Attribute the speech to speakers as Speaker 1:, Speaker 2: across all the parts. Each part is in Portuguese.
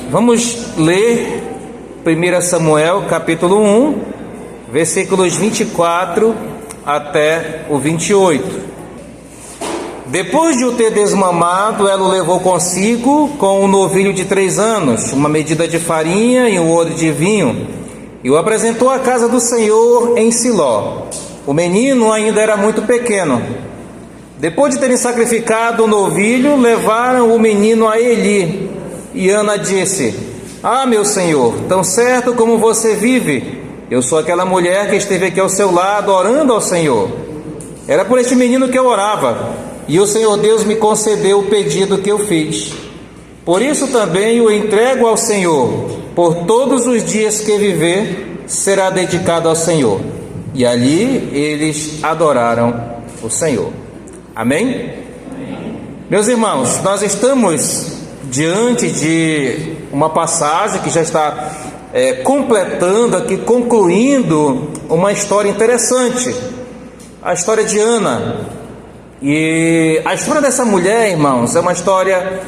Speaker 1: Vamos ler 1 Samuel capítulo 1, versículos 24 até o 28. Depois de o ter desmamado, ela o levou consigo com um novilho de 3 anos, uma medida de farinha e um odre de vinho, e o apresentou à casa do Senhor em Siló. O menino ainda era muito pequeno. Depois de terem sacrificado o novilho, levaram o menino a Eli. E Ana disse: "Ah, meu senhor, tão certo como você vive, eu sou aquela mulher que esteve aqui ao seu lado, orando ao Senhor. Era por este menino que eu orava, e o Senhor Deus me concedeu o pedido que eu fiz. Por isso também o entrego ao Senhor. Por todos os dias que viver, será dedicado ao Senhor." E ali eles adoraram o Senhor. Amém? Meus irmãos, nós estamos diante de uma passagem que já está completando aqui, concluindo uma história interessante, a história de Ana. E a história dessa mulher, irmãos, é uma história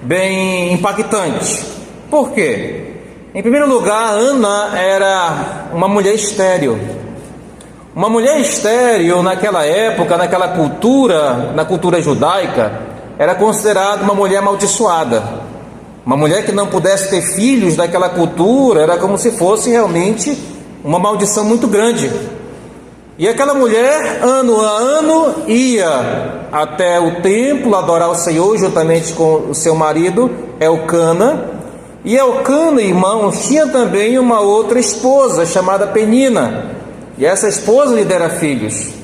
Speaker 1: bem impactante. Por quê? Em primeiro lugar, Ana era uma mulher estéril. Uma mulher estéril naquela época, naquela cultura, na cultura judaica, era considerada uma mulher amaldiçoada. Uma mulher que não pudesse ter filhos daquela cultura era como se fosse realmente uma maldição muito grande. E aquela mulher, ano a ano, ia até o templo adorar o Senhor juntamente com o seu marido, Elcana. E Elcana, irmãos, tinha também uma outra esposa chamada Penina. E essa esposa lhe dera filhos.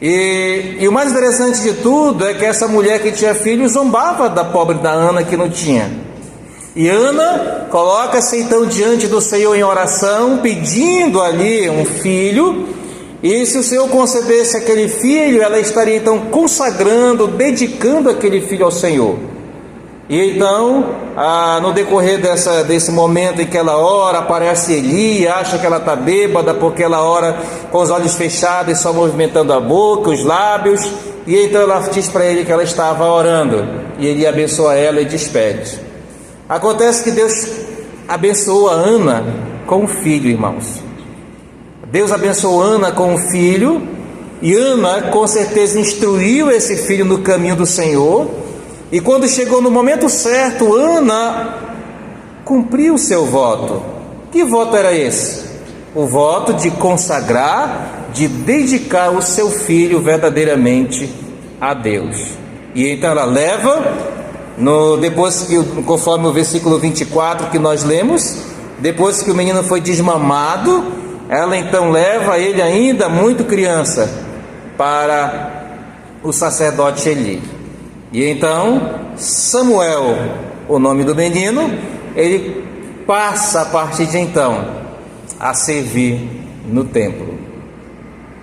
Speaker 1: E o mais interessante de tudo é que essa mulher que tinha filhos zombava da pobre da Ana que não tinha. E Ana coloca-se então diante do Senhor em oração, pedindo ali um filho. E se o Senhor concedesse aquele filho, ela estaria então consagrando, dedicando aquele filho ao Senhor. E então, no decorrer desse momento em que ela ora, aparece Eli, acha que ela está bêbada, porque ela ora com os olhos fechados e só movimentando a boca, os lábios. E então ela diz para ele que ela estava orando, e ele abençoa ela e despede. Acontece que Deus abençoa Ana com um filho, irmãos. Deus abençoou Ana com um filho, e Ana com certeza instruiu esse filho no caminho do Senhor. E quando chegou no momento certo, Ana cumpriu o seu voto. Que voto era esse? O voto de consagrar, de dedicar o seu filho verdadeiramente a Deus. E então ela leva, conforme o versículo 24 que nós lemos, depois que o menino foi desmamado, ela então leva ele ainda muito criança para o sacerdote Eli. E então Samuel, o nome do menino, ele passa a partir de então a servir no templo.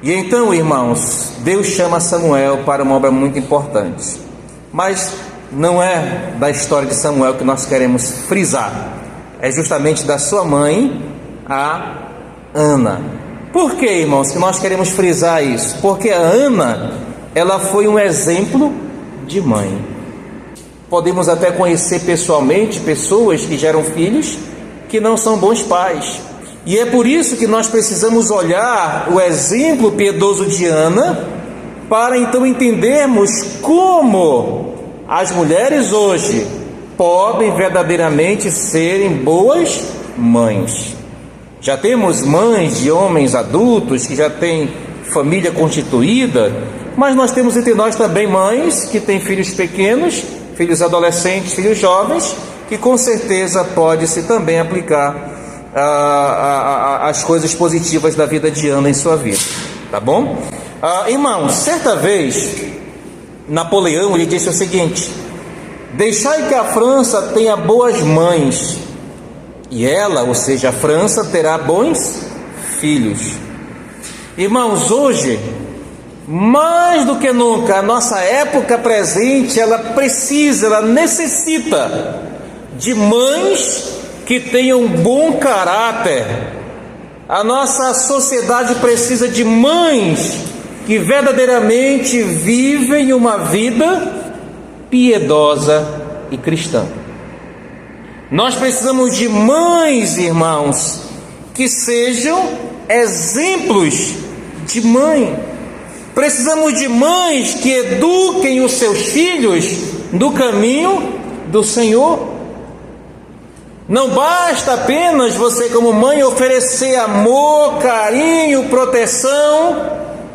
Speaker 1: E então, irmãos, Deus chama Samuel para uma obra muito importante. Mas não é da história de Samuel que nós queremos frisar, é justamente da sua mãe, a Ana. Por que, irmãos, que nós queremos frisar isso? Porque a Ana, ela foi um exemplo de mãe. Podemos até conhecer pessoalmente pessoas que geram filhos que não são bons pais. E é por isso que nós precisamos olhar o exemplo piedoso de Ana, para então entendermos como as mulheres hoje podem verdadeiramente serem boas mães. Já temos mães de homens adultos que já têm família constituída, mas nós temos entre nós também mães que têm filhos pequenos, filhos adolescentes, filhos jovens, que com certeza pode-se também aplicar as coisas positivas da vida de Ana em sua vida, tá bom? Irmãos, certa vez Napoleão ele disse o seguinte: "Deixai que a França tenha boas mães, e ela, ou seja, a França, terá bons filhos." Irmãos, hoje, mais do que nunca, a nossa época presente, ela necessita de mães que tenham um bom caráter. A nossa sociedade precisa de mães que verdadeiramente vivem uma vida piedosa e cristã. Nós precisamos de mães, irmãos, que sejam exemplos de mãe. Precisamos de mães que eduquem os seus filhos no caminho do Senhor. Não basta apenas você, como mãe, oferecer amor, carinho, proteção,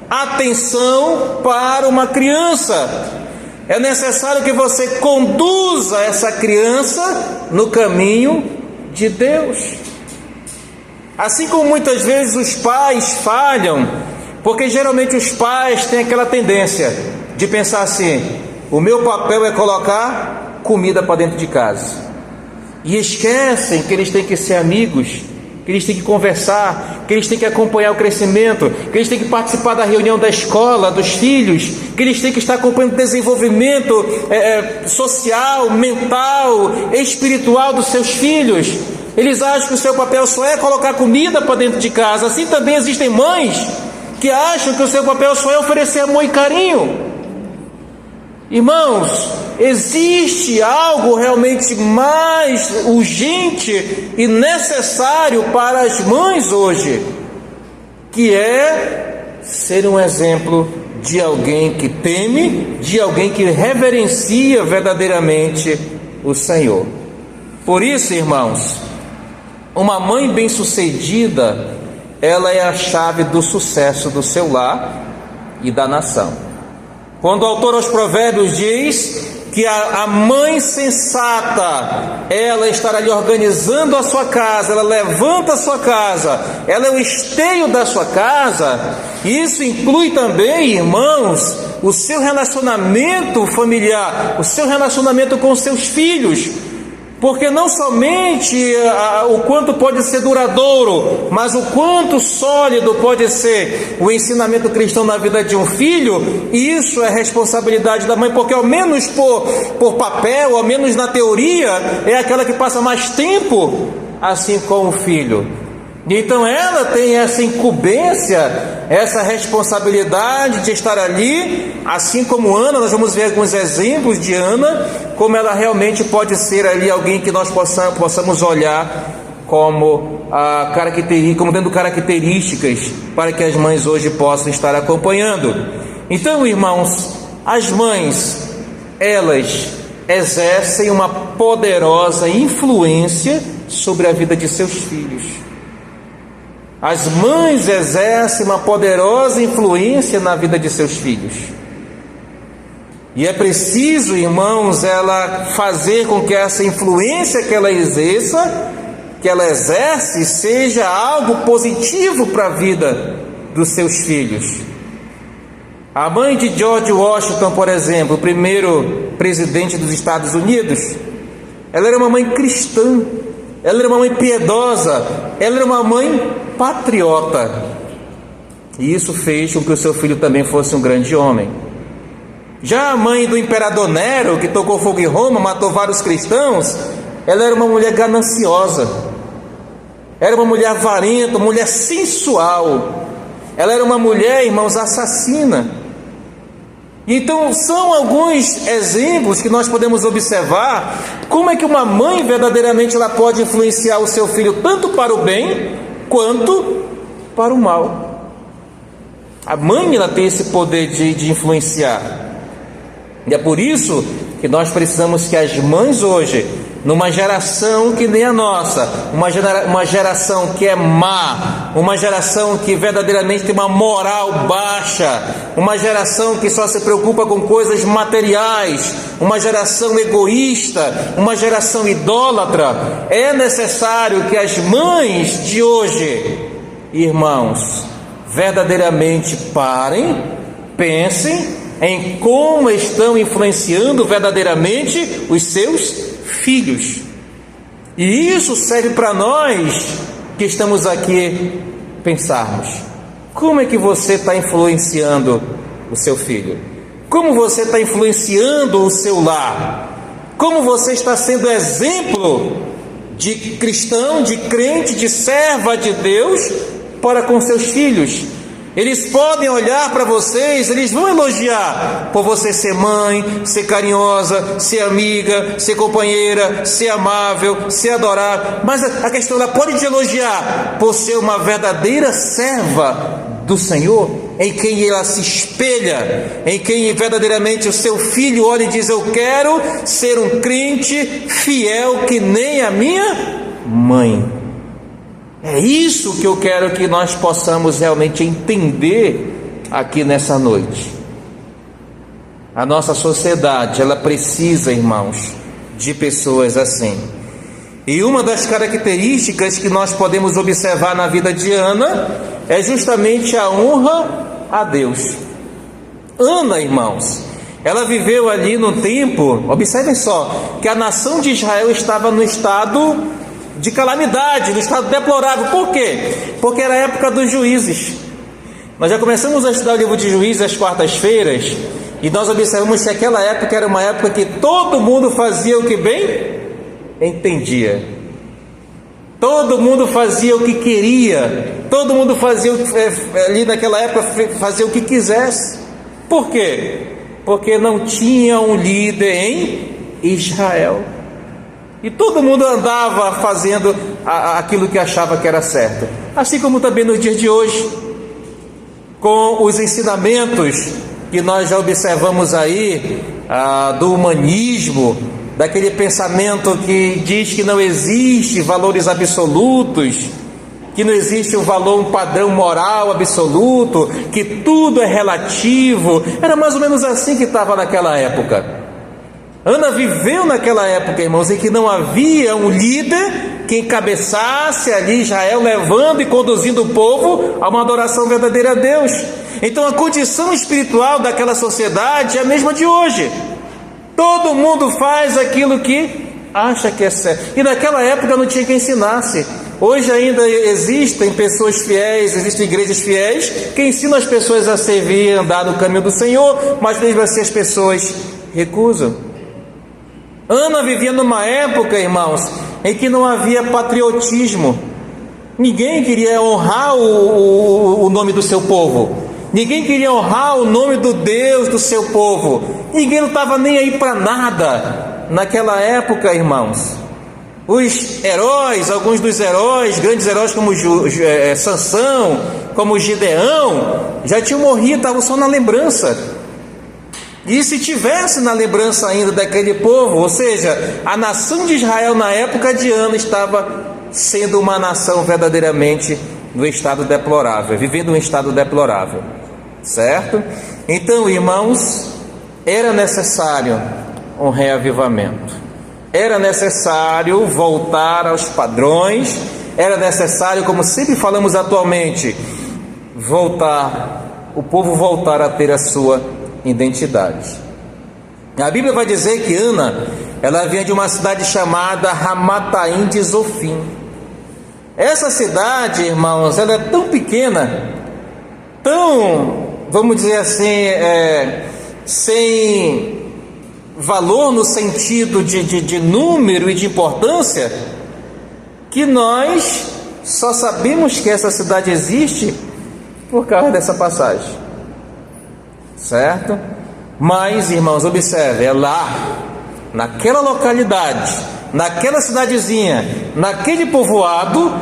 Speaker 1: atenção para uma criança. É necessário que você conduza essa criança no caminho de Deus. Assim como muitas vezes os pais falham, porque geralmente os pais têm aquela tendência de pensar assim: o meu papel é colocar comida para dentro de casa. E esquecem que eles têm que ser amigos, que eles têm que conversar, que eles têm que acompanhar o crescimento, que eles têm que participar da reunião da escola, dos filhos, que eles têm que estar acompanhando o desenvolvimento social, mental, espiritual dos seus filhos. Eles acham que o seu papel só é colocar comida para dentro de casa. Assim também existem mães que acham que o seu papel só é oferecer amor e carinho. Irmãos, existe algo realmente mais urgente e necessário para as mães hoje, que é ser um exemplo de alguém que teme, de alguém que reverencia verdadeiramente o Senhor. Por isso, irmãos, uma mãe bem-sucedida, ela é a chave do sucesso do seu lar e da nação. Quando o autor aos Provérbios diz que a mãe sensata, ela estará ali organizando a sua casa, ela levanta a sua casa, ela é o esteio da sua casa. Isso inclui também, irmãos, o seu relacionamento familiar, o seu relacionamento com os seus filhos. Porque não somente o quanto pode ser duradouro, mas o quanto sólido pode ser o ensinamento cristão na vida de um filho. Isso é responsabilidade da mãe, porque ao menos por papel, ao menos na teoria, é aquela que passa mais tempo assim com o filho. Então ela tem essa incumbência, essa responsabilidade de estar ali, assim como Ana. Nós vamos ver alguns exemplos de Ana, como ela realmente pode ser ali alguém que nós possamos olhar como dando características para que as mães hoje possam estar acompanhando. Então, irmãos, as mães, elas exercem uma poderosa influência sobre a vida de seus filhos. As mães exercem uma poderosa influência na vida de seus filhos. E é preciso, irmãos, ela fazer com que essa influência que ela exerce, seja algo positivo para a vida dos seus filhos. A mãe de George Washington, por exemplo, o primeiro presidente dos Estados Unidos, ela era uma mãe cristã, ela era uma mãe piedosa, ela era uma mãe patriota, e isso fez com que o seu filho também fosse um grande homem. Já a mãe do imperador Nero, que tocou fogo em Roma, matou vários cristãos, ela era uma mulher gananciosa, era uma mulher avarenta, uma mulher sensual, ela era uma mulher, irmãos, assassina. Então são alguns exemplos que nós podemos observar como é que uma mãe verdadeiramente ela pode influenciar o seu filho tanto para o bem quanto para o mal. A mãe ela tem esse poder de influenciar. E é por isso que nós precisamos que as mães hoje, numa geração que nem a nossa, uma geração que é má, uma geração que verdadeiramente tem uma moral baixa, uma geração que só se preocupa com coisas materiais, uma geração egoísta, uma geração idólatra, é necessário que as mães de hoje, irmãos, verdadeiramente parem, pensem em como estão influenciando verdadeiramente os seus filhos. E isso serve para nós que estamos aqui pensarmos: como é que você está influenciando o seu filho? Como você está influenciando o seu lar? Como você está sendo exemplo de cristão, de crente, de serva de Deus para com seus filhos? Eles podem olhar para vocês, eles vão elogiar por você ser mãe, ser carinhosa, ser amiga, ser companheira, ser amável, ser adorável. Mas a questão, ela pode te elogiar por ser uma verdadeira serva do Senhor, em quem ela se espelha, em quem verdadeiramente o seu filho olha e diz: eu quero ser um crente fiel que nem a minha mãe. É isso que eu quero que nós possamos realmente entender aqui nessa noite. A nossa sociedade, ela precisa, irmãos, de pessoas assim. E uma das características que nós podemos observar na vida de Ana é justamente a honra a Deus. Ana, irmãos, ela viveu ali no tempo, observem só, que a nação de Israel estava no estado de calamidade, no estado deplorável. Por quê? Porque era a época dos juízes. Nós já começamos a estudar o livro de Juízes às quartas-feiras, e nós observamos que aquela época era uma época que todo mundo fazia o que bem entendia. Todo mundo fazia o que queria. Todo mundo fazia ali naquela época, fazia o que quisesse. Por quê? Porque não tinha um líder em Israel. E todo mundo andava fazendo aquilo que achava que era certo. Assim como também nos dias de hoje, com os ensinamentos que nós já observamos aí, do humanismo, daquele pensamento que diz que não existe valores absolutos, que não existe um valor, um padrão moral absoluto, que tudo é relativo. Era mais ou menos assim que estava naquela época. Ana viveu naquela época, irmãos, em que não havia um líder que encabeçasse ali Israel, levando e conduzindo o povo a uma adoração verdadeira a Deus. Então a condição espiritual daquela sociedade é a mesma de hoje. Todo mundo faz aquilo que acha que é certo. E naquela época não tinha quem ensinasse. Hoje ainda existem pessoas fiéis, existem igrejas fiéis que ensinam as pessoas a servir e andar no caminho do Senhor, mas mesmo assim as pessoas recusam. Ana vivia numa época, irmãos, em que não havia patriotismo. Ninguém queria honrar o nome do seu povo. Ninguém queria honrar o nome do Deus do seu povo. Ninguém não estava nem aí para nada naquela época, irmãos. Os heróis, alguns dos heróis, grandes heróis como Sansão, como Gideão, já tinham morrido, estavam só na lembrança. E se tivesse na lembrança ainda daquele povo, ou seja, a nação de Israel na época de Ana estava sendo uma nação verdadeiramente no estado deplorável, vivendo um estado deplorável, certo? Então, irmãos, era necessário um reavivamento, era necessário voltar aos padrões, era necessário, como sempre falamos atualmente, o povo voltar a ter a sua identidade. A Bíblia vai dizer que Ana, ela vinha de uma cidade chamada Ramataim de Zofim. Essa cidade, irmãos, ela é tão pequena, tão, vamos dizer assim, sem valor no sentido de número e de importância, que nós só sabemos que essa cidade existe por causa dessa passagem. Certo? Mas, irmãos, observe, é lá, naquela localidade, naquela cidadezinha, naquele povoado,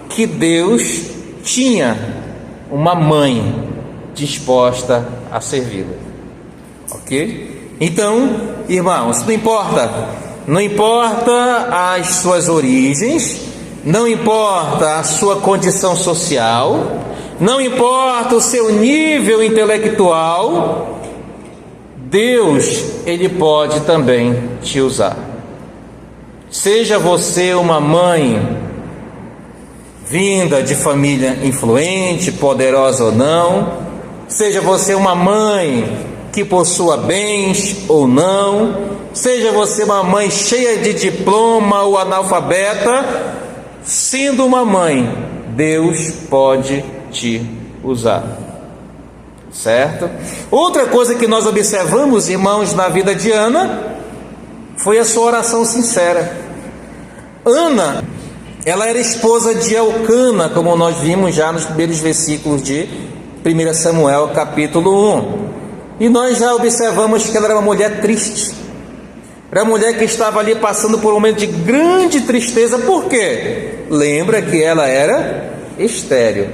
Speaker 1: que Deus tinha uma mãe disposta a servi-la. Ok? Então, irmãos, não importa as suas origens, não importa a sua condição social, não importa o seu nível intelectual, Deus, Ele pode também te usar. Seja você uma mãe vinda de família influente, poderosa ou não, seja você uma mãe que possua bens ou não, seja você uma mãe cheia de diploma ou analfabeta, sendo uma mãe, Deus pode te usar, certo? Outra coisa que nós observamos, irmãos, na vida de Ana, foi a sua oração sincera. Ana, ela era esposa de Elcana, como nós vimos já nos primeiros versículos de 1 Samuel capítulo 1. E nós já observamos que ela era uma mulher triste. Era uma mulher que estava ali passando por um momento de grande tristeza. Por quê? Lembra que ela era estéril.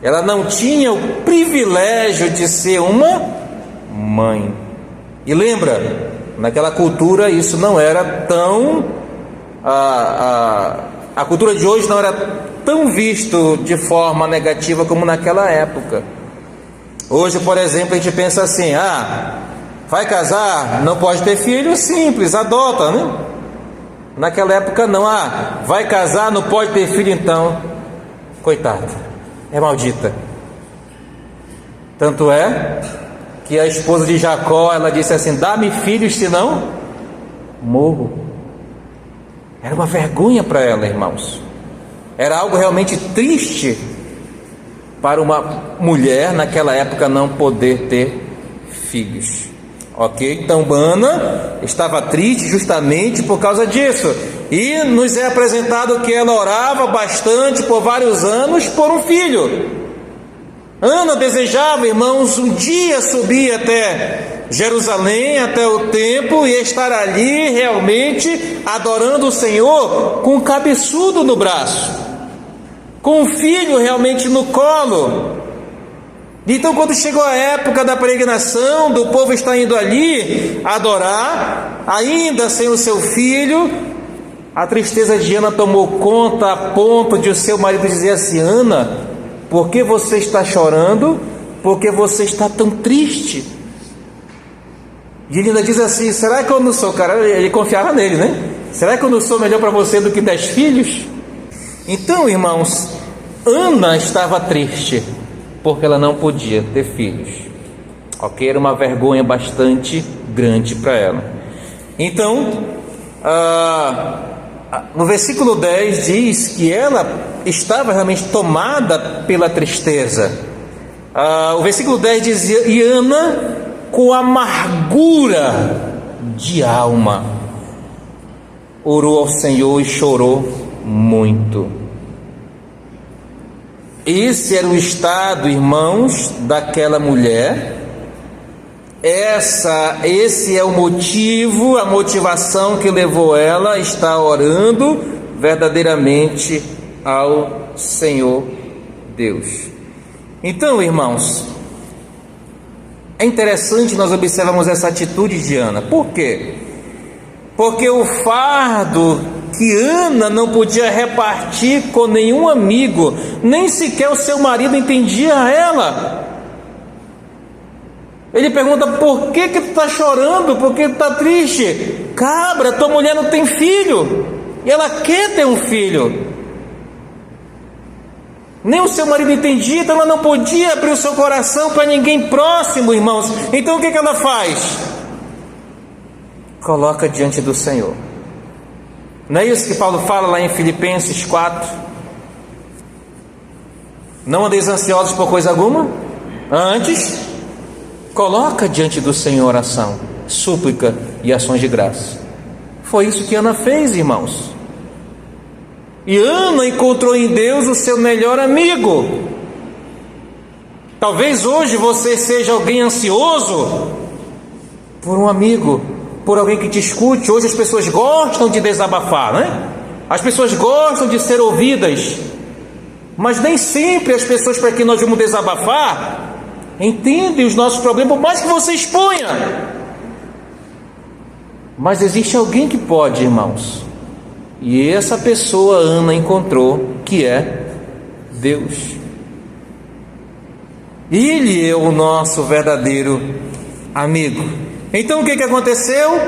Speaker 1: Ela não tinha o privilégio de ser uma mãe. E lembra, naquela cultura isso não era tão... A cultura de hoje não era tão visto de forma negativa como naquela época. Hoje, por exemplo, a gente pensa assim: vai casar, não pode ter filho, simples, adota, né? Naquela época não, vai casar, não pode ter filho, então, coitada, é maldita. Tanto é que a esposa de Jacó, ela disse assim: dá-me filhos, senão morro. Era uma vergonha para ela, irmãos. Era algo realmente triste para uma mulher naquela época não poder ter filhos. Ok? Então Ana estava triste justamente por causa disso. E nos é apresentado que ela orava bastante por vários anos por um filho. Ana desejava, irmãos, um dia subir até Jerusalém, até o templo, e estar ali realmente adorando o Senhor com um cabeçudo no braço, com um filho realmente no colo. Então, quando chegou a época da peregrinação, do povo estar indo ali adorar, ainda sem o seu filho, a tristeza de Ana tomou conta a ponto de o seu marido dizer assim: Ana, por que você está chorando? Por que você está tão triste? E ele ainda diz assim: será que eu não sou, cara? Ele confiava nele, né? Será que eu não sou melhor para você do que 10 filhos? Então, irmãos, Ana estava triste porque ela não podia ter filhos. Ok? Era uma vergonha bastante grande para ela. Então, no versículo 10 diz que ela estava realmente tomada pela tristeza. O versículo 10 dizia: e Ana, com amargura de alma, orou ao Senhor e chorou muito. Esse era o estado, irmãos, daquela mulher. Esse é o motivo, a motivação que levou ela a estar orando verdadeiramente ao Senhor Deus. Então, irmãos, é interessante nós observarmos essa atitude de Ana. Por quê? Porque o fardo que Ana não podia repartir com nenhum amigo, nem sequer o seu marido entendia ela. Ele pergunta: por que tu está chorando? Por que tu está triste? Cabra, tua mulher não tem filho, e ela quer ter um filho. Nem o seu marido entendia, então ela não podia abrir o seu coração para ninguém próximo, irmãos. Então o que ela faz? Coloca diante do Senhor. Não é isso que Paulo fala lá em Filipenses 4? Não andeis ansiosos por coisa alguma, antes coloca diante do Senhor oração, súplica e ações de graça. Foi isso que Ana fez, irmãos. E Ana encontrou em Deus o seu melhor amigo. Talvez hoje você seja alguém ansioso por um amigo, por alguém que te escute. Hoje as pessoas gostam de desabafar, né? As pessoas gostam de ser ouvidas, mas nem sempre as pessoas para quem nós vamos desabafar entendem os nossos problemas, por mais que você exponha. Mas existe alguém que pode, irmãos, e essa pessoa Ana encontrou, que é Deus. Ele é o nosso verdadeiro amigo. Então o que aconteceu?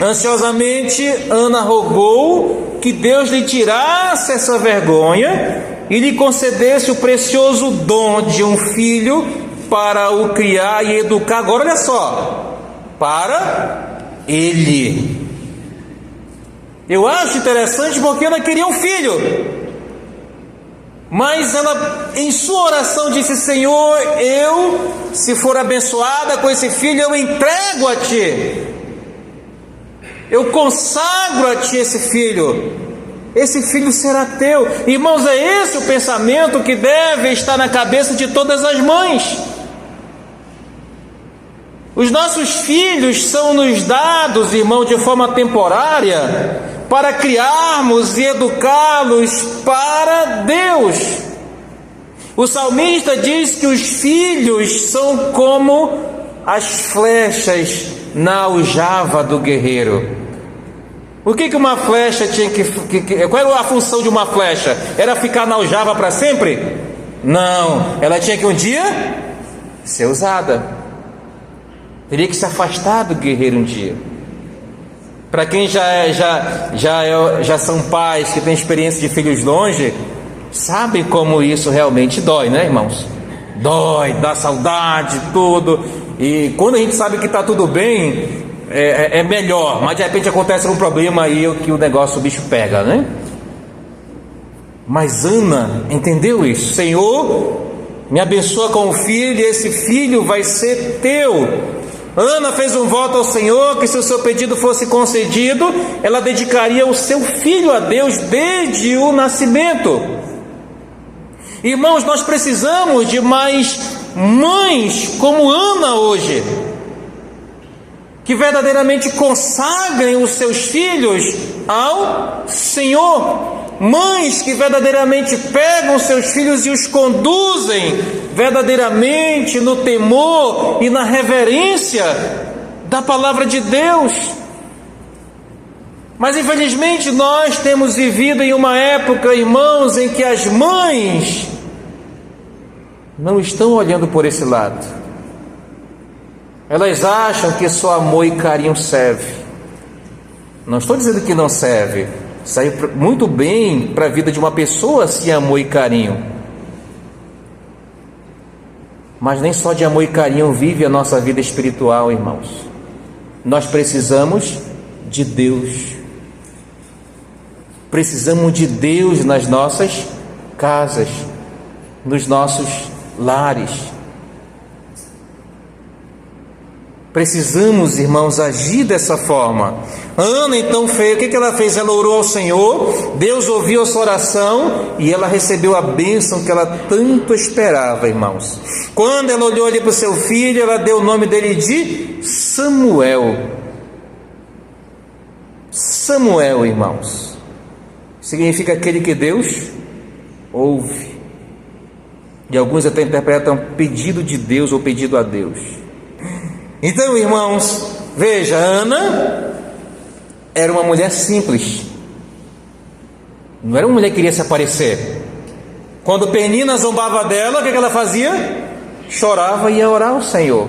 Speaker 1: Ansiosamente Ana rogou que Deus lhe tirasse essa vergonha e lhe concedesse o precioso dom de um filho para o criar e educar. Agora olha só, para ele. Eu acho interessante porque ela queria um filho, mas ela em sua oração disse: Senhor, eu, se for abençoada com esse filho, eu entrego a Ti, eu consagro a Ti esse filho. esse filho será teu. Irmãos, é esse o pensamento que deve estar na cabeça de todas as mães. Os nossos filhos são nos dados, irmão, de forma temporária, para criarmos e educá-los para Deus. O salmista diz que os filhos são como as flechas na aljava do guerreiro. O que uma flecha tinha qual era a função de uma flecha? Era ficar na aljava para sempre? Não, ela tinha que um dia ser usada. Teria que se afastar do guerreiro um dia. Para quem já são pais que têm experiência de filhos longe, sabem como isso realmente dói, né, irmãos? Dói, dá saudade, tudo. E quando a gente sabe que está tudo bem, é melhor. Mas de repente acontece um problema aí que o negócio, o bicho pega, né? Mas Ana entendeu isso. Senhor, me abençoa com o filho, e esse filho vai ser teu. Ana fez um voto ao Senhor que, se o seu pedido fosse concedido, ela dedicaria o seu filho a Deus desde o nascimento. Irmãos, nós precisamos de mais mães como Ana hoje, que verdadeiramente consagrem os seus filhos ao Senhor. Mães que verdadeiramente pegam seus filhos e os conduzem verdadeiramente no temor e na reverência da palavra de Deus. Mas infelizmente nós temos vivido em uma época, irmãos, em que as mães não estão olhando por esse lado. Elas acham que só amor e carinho serve. Não estou dizendo que não serve. Serve muito bem para a vida de uma pessoa se amor e carinho. Mas nem só de amor e carinho vive a nossa vida espiritual, irmãos. Nós precisamos de Deus. Precisamos de Deus nas nossas casas, nos nossos lares. Precisamos, irmãos, agir dessa forma. Ana então fez, o que ela fez? Ela orou ao Senhor, Deus ouviu a sua oração e ela recebeu a bênção que ela tanto esperava, irmãos. Quando ela olhou ali para o seu filho, ela deu o nome dele de Samuel. Samuel, irmãos, significa aquele que Deus ouve. E alguns até interpretam pedido de Deus ou pedido a Deus. Então, irmãos, veja, Ana era uma mulher simples. Não era uma mulher que queria se aparecer. Quando Penina zombava dela, o que ela fazia? Chorava e ia orar ao Senhor.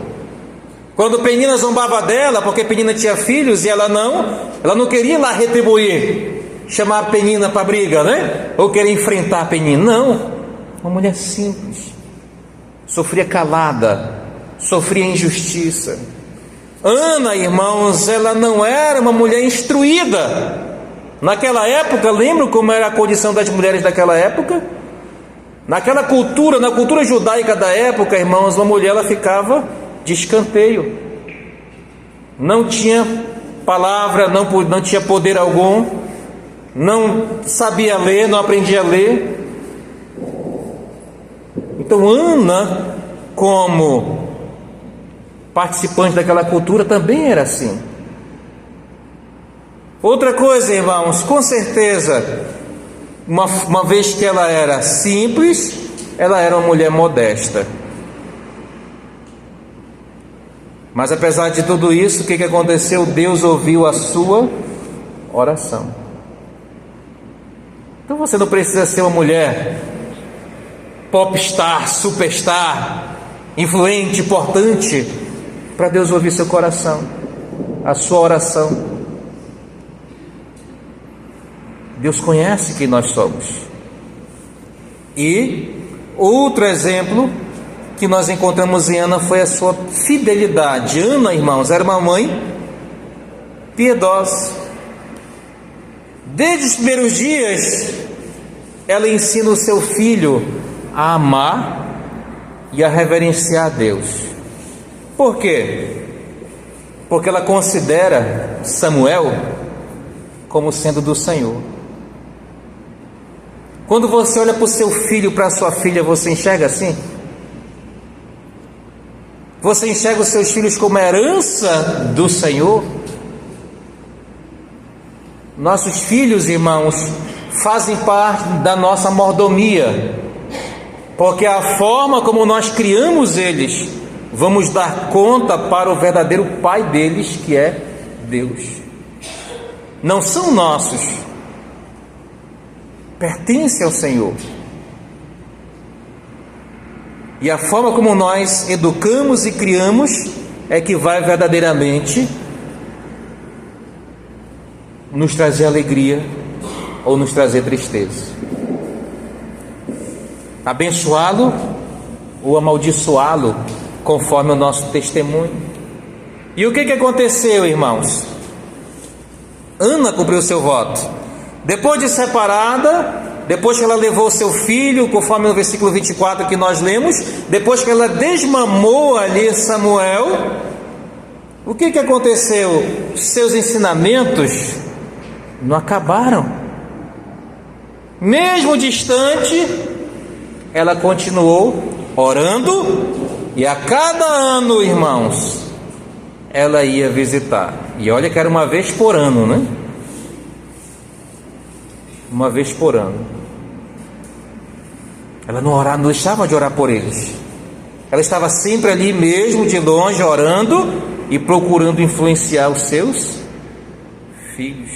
Speaker 1: Quando Penina zombava dela, porque Penina tinha filhos e ela não queria ir lá retribuir, chamar Penina para briga, né? Ou querer enfrentar Penina. Não, uma mulher simples. Sofria calada, sofria injustiça. Ana, irmãos, ela não era uma mulher instruída. Naquela época, lembram como era a condição das mulheres daquela época? Naquela cultura, na cultura judaica da época, irmãos, uma mulher ela ficava de escanteio. Não tinha palavra, não tinha poder algum, não sabia ler, não aprendia a ler. Então Ana, como participante daquela cultura, também era assim. Outra coisa, irmãos, com certeza, uma vez que ela era simples, ela era uma mulher modesta. Mas apesar de tudo isso, o que aconteceu? Deus ouviu a sua oração. Então você não precisa ser uma mulher popstar, superstar, influente, importante, para Deus ouvir seu coração, a sua oração. Deus conhece quem nós somos. E outro exemplo que nós encontramos em Ana foi a sua fidelidade. Ana, irmãos, era uma mãe piedosa. Desde os primeiros dias, ela ensina o seu filho a amar e a reverenciar a Deus. Por quê? Porque ela considera Samuel como sendo do Senhor. Quando você olha para o seu filho, para a sua filha, você enxerga assim? Você enxerga os seus filhos como herança do Senhor? Nossos filhos, irmãos, fazem parte da nossa mordomia, porque a forma como nós criamos eles, vamos dar conta para o verdadeiro Pai deles, que é Deus. Não são nossos, pertencem ao Senhor. E a forma como nós educamos e criamos é que vai verdadeiramente nos trazer alegria ou nos trazer tristeza. Abençoá-lo ou amaldiçoá-lo, conforme o nosso testemunho. E o que aconteceu, irmãos? Ana cumpriu seu voto. Depois de separada, depois que ela levou seu filho, conforme no versículo 24 que nós lemos, depois que ela desmamou ali Samuel, o que aconteceu? Seus ensinamentos não acabaram. Mesmo distante, ela continuou orando, e a cada ano, irmãos, ela ia visitar. E olha que era uma vez por ano, né? Uma vez por ano. Ela não deixava de orar por eles. Ela estava sempre ali mesmo, de longe, orando e procurando influenciar os seus filhos.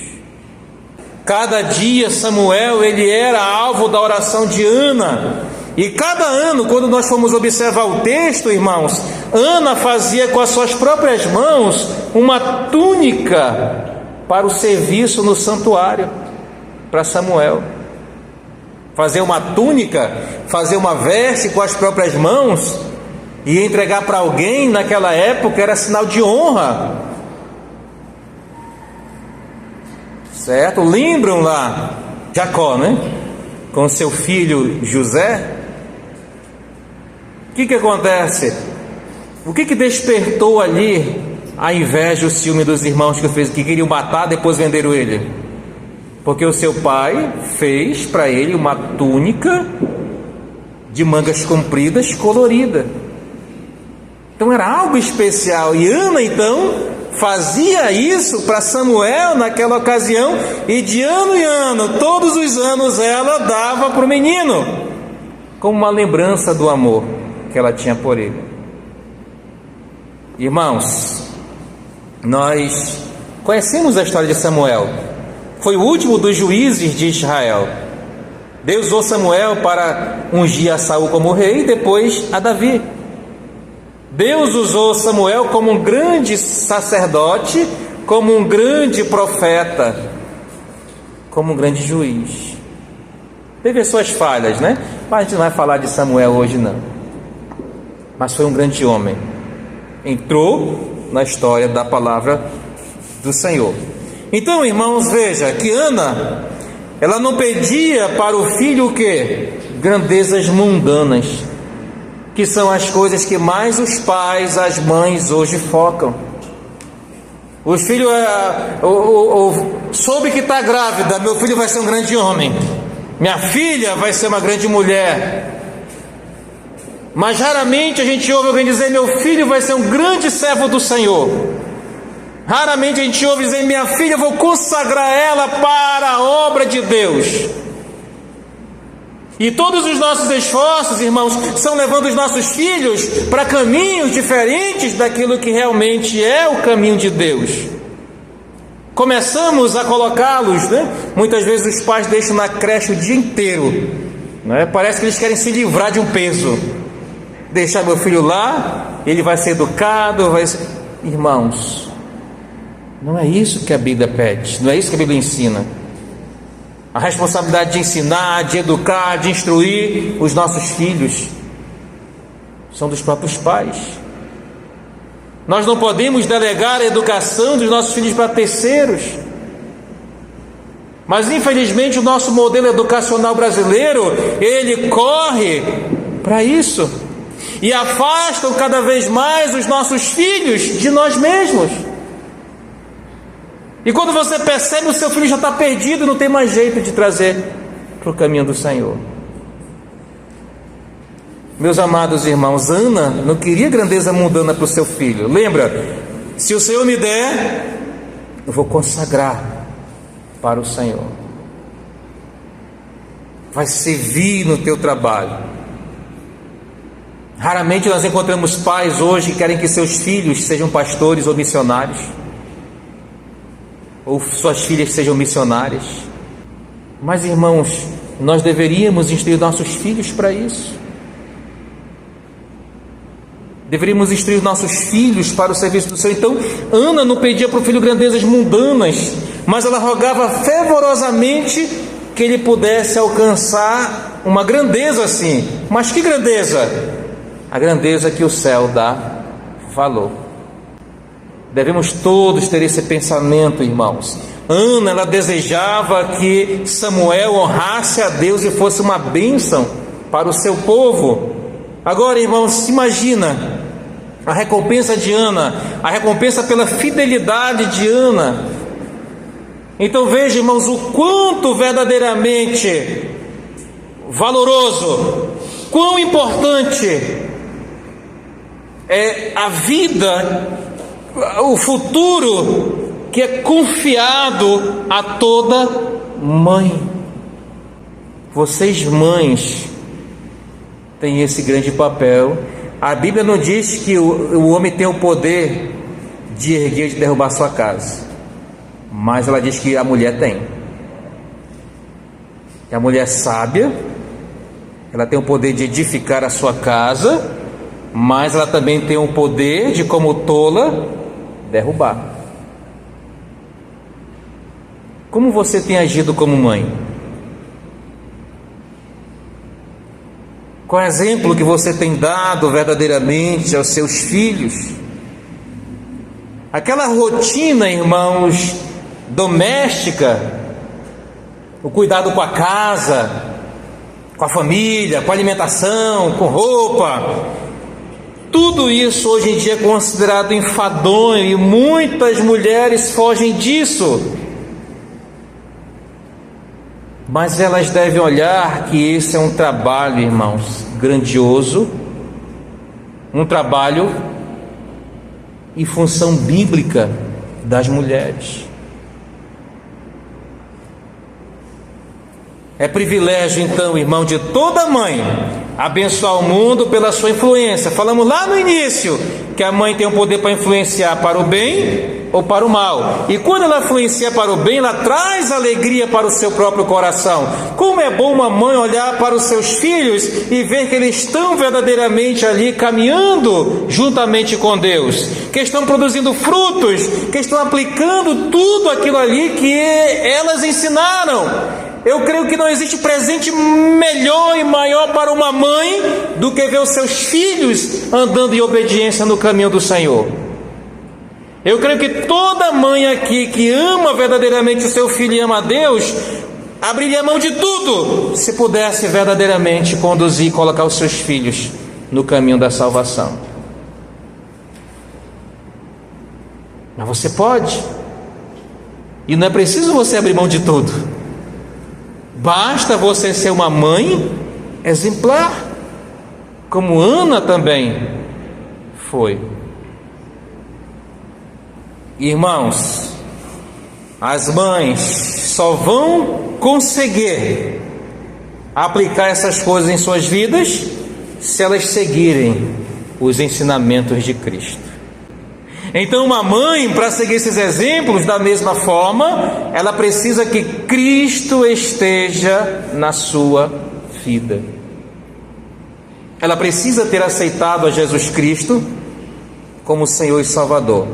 Speaker 1: Cada dia Samuel, ele era alvo da oração de Ana. E cada ano, quando nós formos observar o texto, irmãos, Ana fazia com as suas próprias mãos uma túnica para o serviço no santuário, para Samuel. Fazer uma túnica, fazer uma veste com as próprias mãos e entregar para alguém naquela época era sinal de honra. Certo? Lembram lá Jacó, né? Com seu filho José. O que acontece? O que despertou ali a inveja e o ciúme dos irmãos que queriam matar, depois venderam ele? Porque o seu pai fez para ele uma túnica de mangas compridas, colorida. Então era algo especial. E Ana então fazia isso para Samuel naquela ocasião, e de ano em ano, todos os anos, ela dava para o menino, como uma lembrança do amor que ela tinha por ele. Irmãos, nós conhecemos a história de Samuel. Foi o último dos juízes de Israel. Deus usou Samuel para ungir a Saul como rei e depois a Davi. Deus usou Samuel como um grande sacerdote, como um grande profeta, como um grande juiz. Teve as suas falhas, né? Mas a gente não vai falar de Samuel hoje não. Mas foi um grande homem. Entrou na história da palavra do Senhor. Então, irmãos, veja que Ana, ela não pedia para o filho o quê? Grandezas mundanas, que são as coisas que mais os pais, as mães hoje focam. Os filhos, soube que está grávida, meu filho vai ser um grande homem, minha filha vai ser uma grande mulher. Mas raramente a gente ouve alguém dizer, meu filho vai ser um grande servo do Senhor. Raramente a gente ouve dizer, minha filha, eu vou consagrar ela para a obra de Deus. E todos os nossos esforços, irmãos, são levando os nossos filhos para caminhos diferentes daquilo que realmente é o caminho de Deus. Começamos a colocá-los, né? Muitas vezes os pais deixam na creche o dia inteiro, né? Parece que eles querem se livrar de um peso. Deixar meu filho lá, ele vai ser educado, Irmãos, não é isso que a Bíblia pede, não é isso que a Bíblia ensina. A responsabilidade de ensinar, de educar, de instruir os nossos filhos são dos próprios pais. Nós não podemos delegar a educação dos nossos filhos para terceiros. Mas infelizmente o nosso modelo educacional brasileiro, ele corre para isso e afastam cada vez mais os nossos filhos de nós mesmos. E quando você percebe, o seu filho já está perdido, não tem mais jeito de trazer para o caminho do Senhor. Meus amados irmãos, Ana não queria grandeza mundana para o seu filho. Lembra? Se o Senhor me der, eu vou consagrar para o Senhor. Vai servir no teu trabalho. Raramente nós encontramos pais hoje que querem que seus filhos sejam pastores ou missionários, ou suas filhas sejam missionárias. Mas irmãos, nós deveríamos instruir nossos filhos para isso. Deveríamos instruir nossos filhos para o serviço do Senhor. Então, Ana não pedia para o filho grandezas mundanas, mas ela rogava fervorosamente que ele pudesse alcançar uma grandeza assim. Mas que grandeza? A grandeza que o céu dá valor. Devemos todos ter esse pensamento, irmãos. Ana, ela desejava que Samuel honrasse a Deus e fosse uma bênção para o seu povo. Agora, irmãos, imagina a recompensa de Ana, a recompensa pela fidelidade de Ana. Então veja, irmãos, o quanto verdadeiramente valoroso, quão importante é a vida, o futuro que é confiado a toda mãe. Vocês mães têm esse grande papel. A Bíblia não diz que o homem tem o poder de erguer e de derrubar sua casa, mas ela diz que a mulher tem. Que a mulher sábia, ela tem o poder de edificar a sua casa, mas ela também tem o poder de, como tola, derrubar. Como você tem agido como mãe? Qual é o exemplo que você tem dado verdadeiramente aos seus filhos? Aquela rotina, irmãos, doméstica, o cuidado com a casa, com a família, com a alimentação, com roupa, tudo isso hoje em dia é considerado enfadonho e muitas mulheres fogem disso. Mas elas devem olhar que esse é um trabalho, irmãos, grandioso, um trabalho e função bíblica das mulheres. É privilégio, então, irmão, de toda mãe abençoar o mundo pela sua influência. Falamos lá no início que a mãe tem o poder para influenciar para o bem ou para o mal. E quando ela influencia para o bem, ela traz alegria para o seu próprio coração. Como é bom uma mãe olhar para os seus filhos e ver que eles estão verdadeiramente ali caminhando juntamente com Deus, que estão produzindo frutos, que estão aplicando tudo aquilo ali que elas ensinaram. Eu creio que não existe presente melhor e maior para uma mãe do que ver os seus filhos andando em obediência no caminho do Senhor. Eu creio que toda mãe aqui que ama verdadeiramente o seu filho e ama a Deus, abriria mão de tudo se pudesse verdadeiramente conduzir e colocar os seus filhos no caminho da salvação. Mas você pode, e não é preciso você abrir mão de tudo. Basta você ser uma mãe exemplar, como Ana também foi. Irmãos, as mães só vão conseguir aplicar essas coisas em suas vidas se elas seguirem os ensinamentos de Cristo. Então, uma mãe, para seguir esses exemplos da mesma forma, ela precisa que Cristo esteja na sua vida. Ela precisa ter aceitado a Jesus Cristo como Senhor e Salvador.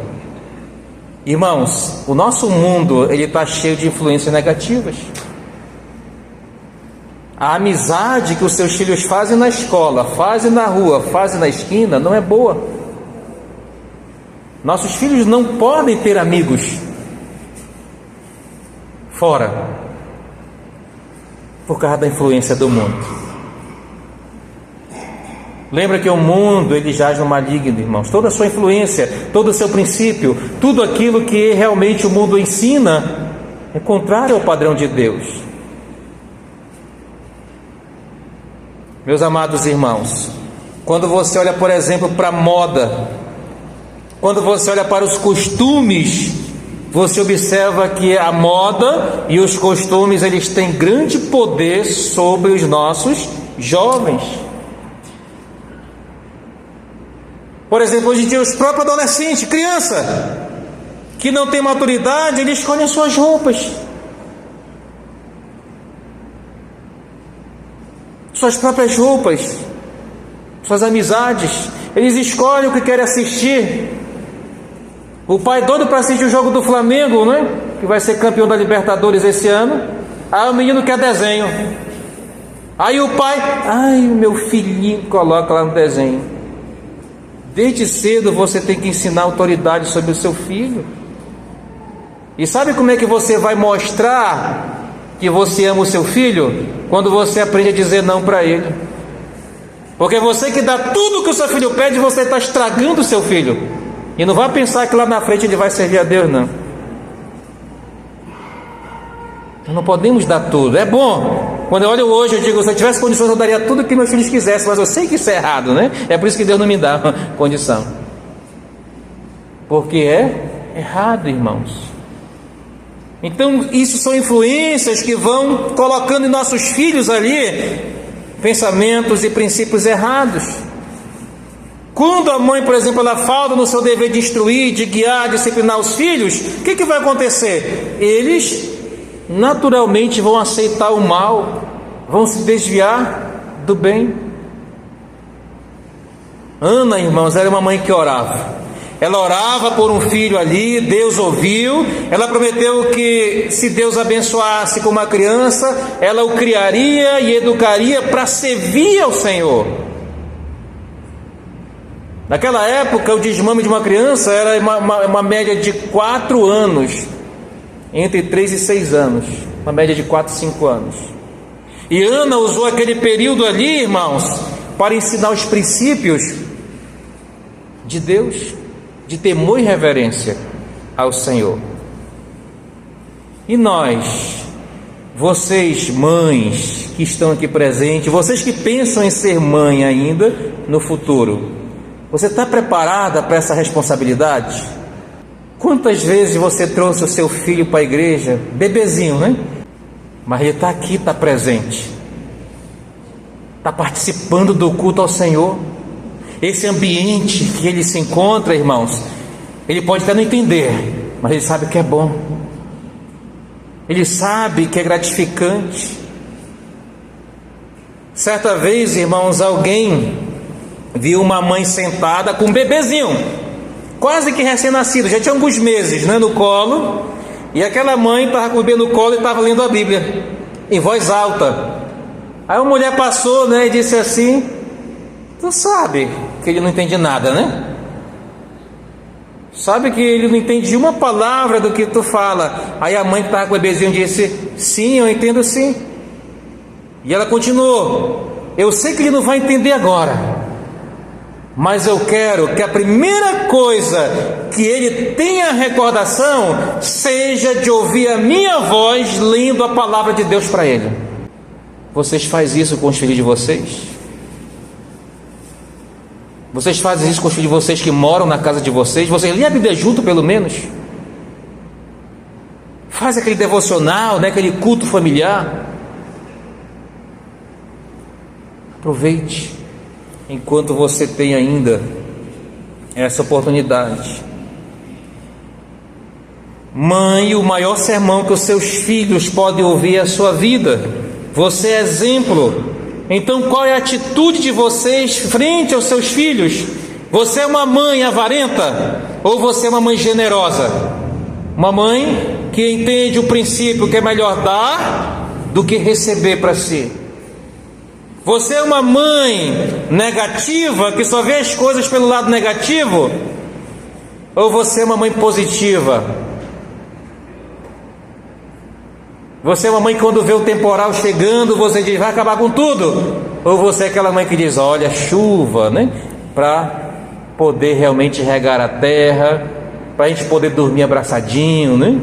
Speaker 1: Irmãos, o nosso mundo ele está cheio de influências negativas. A amizade que os seus filhos fazem na escola, fazem na rua, fazem na esquina, não é boa. Nossos filhos não podem ter amigos fora, por causa da influência do mundo. Lembra que o mundo ele jaz no maligno, irmãos. Toda a sua influência, todo o seu princípio, tudo aquilo que realmente o mundo ensina é contrário ao padrão de Deus. Meus amados irmãos, quando você olha, por exemplo, para a moda, quando você olha para os costumes, você observa que a moda e os costumes, eles têm grande poder sobre os nossos jovens. Por exemplo, hoje em dia os próprios adolescentes, criança, que não tem maturidade, eles escolhem suas roupas, suas próprias roupas, suas amizades, eles escolhem o que querem assistir. O pai doido para assistir o jogo do Flamengo, né? Que vai ser campeão da Libertadores esse ano. Aí o menino quer desenho. Aí o pai, o meu filhinho, coloca lá no desenho. Desde cedo você tem que ensinar autoridade sobre o seu filho. E sabe como é que você vai mostrar que você ama o seu filho? Quando você aprende a dizer não para ele. Porque você que dá tudo que o seu filho pede, você está estragando o seu filho. E não vai pensar que lá na frente ele vai servir a Deus, não. Nós não podemos dar tudo. É bom. Quando eu olho hoje, eu digo, se eu tivesse condições, eu daria tudo que meus filhos quisessem. Mas eu sei que isso é errado, né? É por isso que Deus não me dá condição. Porque é errado, irmãos. Então, isso são influências que vão colocando em nossos filhos ali pensamentos e princípios errados. Quando a mãe, por exemplo, ela falta no seu dever de instruir, de guiar, de disciplinar os filhos, o que vai acontecer? Eles naturalmente vão aceitar o mal, vão se desviar do bem. Ana, irmãos, era uma mãe que orava. Ela orava por um filho ali, Deus ouviu. Ela prometeu que se Deus abençoasse com uma criança, ela o criaria e educaria para servir ao Senhor. Naquela época, o desmame de uma criança era uma média de 4 anos, entre 3 e 6 anos, uma média de 4, 5 anos. E Ana usou aquele período ali, irmãos, para ensinar os princípios de Deus, de temor e reverência ao Senhor. E nós, vocês mães que estão aqui presentes, vocês que pensam em ser mãe ainda no futuro, você está preparada para essa responsabilidade? Quantas vezes você trouxe o seu filho para a igreja, bebezinho, né? Mas ele está aqui, está presente, está participando do culto ao Senhor. Esse ambiente que ele se encontra, irmãos, ele pode até não entender, mas ele sabe que é bom, ele sabe que é gratificante. Certa vez, irmãos, alguém viu uma mãe sentada com um bebezinho, quase que recém-nascido, já tinha alguns meses, né, no colo, e aquela mãe estava com o bebê no colo e estava lendo a Bíblia, em voz alta. Aí uma mulher passou, né, e disse assim: tu sabe que ele não entende nada, né? Sabe que ele não entende uma palavra do que tu fala. Aí a mãe que estava com o bebezinho disse: sim, eu entendo sim. E ela continuou: eu sei que ele não vai entender agora, mas eu quero que a primeira coisa que ele tenha recordação seja de ouvir a minha voz lendo a palavra de Deus para ele. Vocês fazem isso com os filhos de vocês? Vocês fazem isso com os filhos de vocês que moram na casa de vocês? Vocês lêem a Bíblia junto, pelo menos? Faz aquele devocional, né? Aquele culto familiar. Aproveite enquanto você tem ainda essa oportunidade. Mãe, o maior sermão que os seus filhos podem ouvir é a sua vida. Você é exemplo. Então qual é a atitude de vocês frente aos seus filhos? Você é uma mãe avarenta ou você é uma mãe generosa? Uma mãe que entende o princípio que é melhor dar do que receber para si. Você é uma mãe negativa que só vê as coisas pelo lado negativo? Ou você é uma mãe positiva? Você é uma mãe que quando vê o temporal chegando, você diz, vai acabar com tudo? Ou você é aquela mãe que diz, olha, chuva, né? Para poder realmente regar a terra, para a gente poder dormir abraçadinho, né?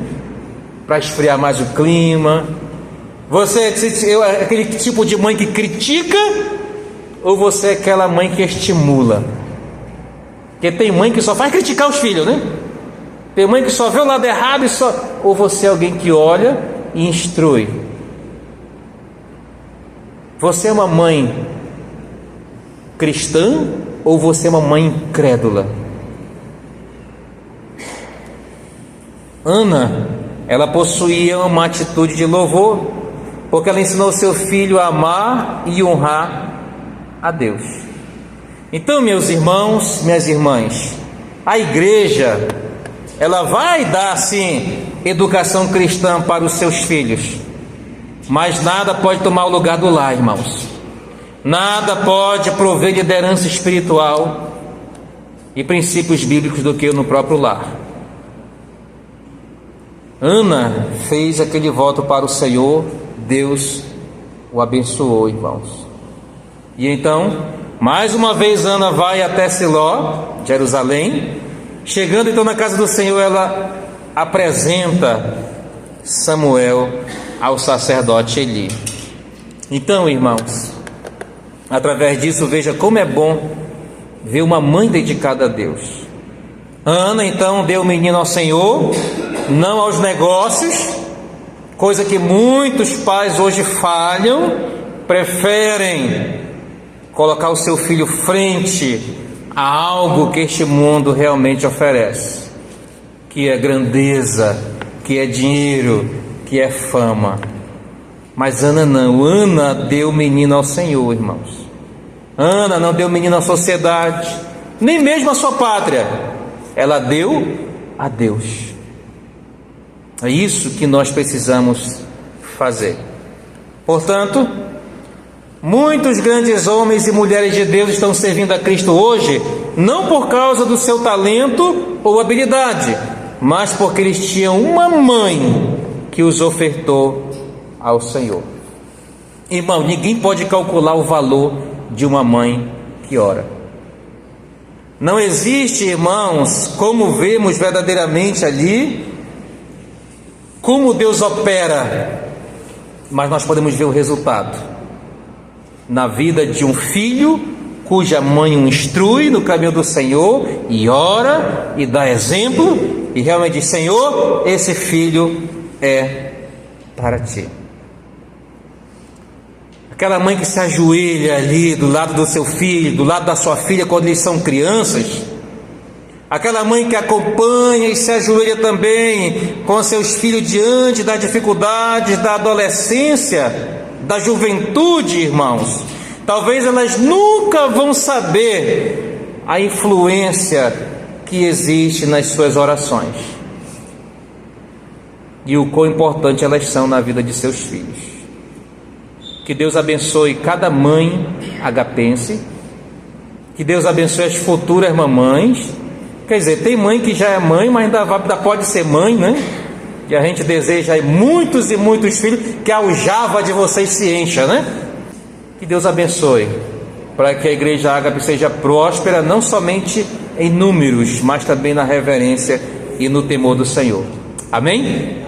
Speaker 1: Para esfriar mais o clima. Você é aquele tipo de mãe que critica ou você é aquela mãe que estimula? Porque tem mãe que só faz criticar os filhos, né? Tem mãe que só vê o lado errado e só... Ou você é alguém que olha e instrui? Você é uma mãe cristã ou você é uma mãe incrédula? Ana, ela possuía uma atitude de louvor, porque ela ensinou seu filho a amar e honrar a Deus. Então, meus irmãos, minhas irmãs, a igreja, ela vai dar sim educação cristã para os seus filhos, mas nada pode tomar o lugar do lar, irmãos. Nada pode prover liderança espiritual e princípios bíblicos do que no próprio lar. Ana fez aquele voto para o Senhor, Deus o abençoou, irmãos. E então, mais uma vez Ana vai até Siló, Jerusalém. Chegando então na casa do Senhor, ela apresenta Samuel ao sacerdote Eli. Então, irmãos, através disso, veja como é bom ver uma mãe dedicada a Deus. Ana então deu o menino ao Senhor, não aos negócios, coisa que muitos pais hoje falham, preferem colocar o seu filho frente a algo que este mundo realmente oferece, que é grandeza, que é dinheiro, que é fama. Mas Ana não, Ana deu o menino ao Senhor, irmãos. Ana não deu o menino à sociedade, nem mesmo à sua pátria, ela deu a Deus. É isso que nós precisamos fazer. Portanto, muitos grandes homens e mulheres de Deus estão servindo a Cristo hoje, não por causa do seu talento ou habilidade, mas porque eles tinham uma mãe que os ofertou ao Senhor. Irmão, ninguém pode calcular o valor de uma mãe que ora. Não existe, irmãos, como vemos verdadeiramente ali, como Deus opera, mas nós podemos ver o resultado na vida de um filho cuja mãe o instrui no caminho do Senhor e ora e dá exemplo e realmente diz: Senhor, esse filho é para ti. Aquela mãe que se ajoelha ali do lado do seu filho, do lado da sua filha quando eles são crianças, aquela mãe que acompanha e se ajoelha também com seus filhos diante das dificuldades da adolescência, da juventude, irmãos, talvez elas nunca vão saber a influência que existe nas suas orações e o quão importante elas são na vida de seus filhos. Que Deus abençoe cada mãe agapense, que Deus abençoe as futuras mamães. Quer dizer, tem mãe que já é mãe, mas ainda pode ser mãe, né? E a gente deseja aí muitos e muitos filhos, que a aljava de vocês se encha, né? Que Deus abençoe, para que a igreja Ágape seja próspera, não somente em números, mas também na reverência e no temor do Senhor. Amém?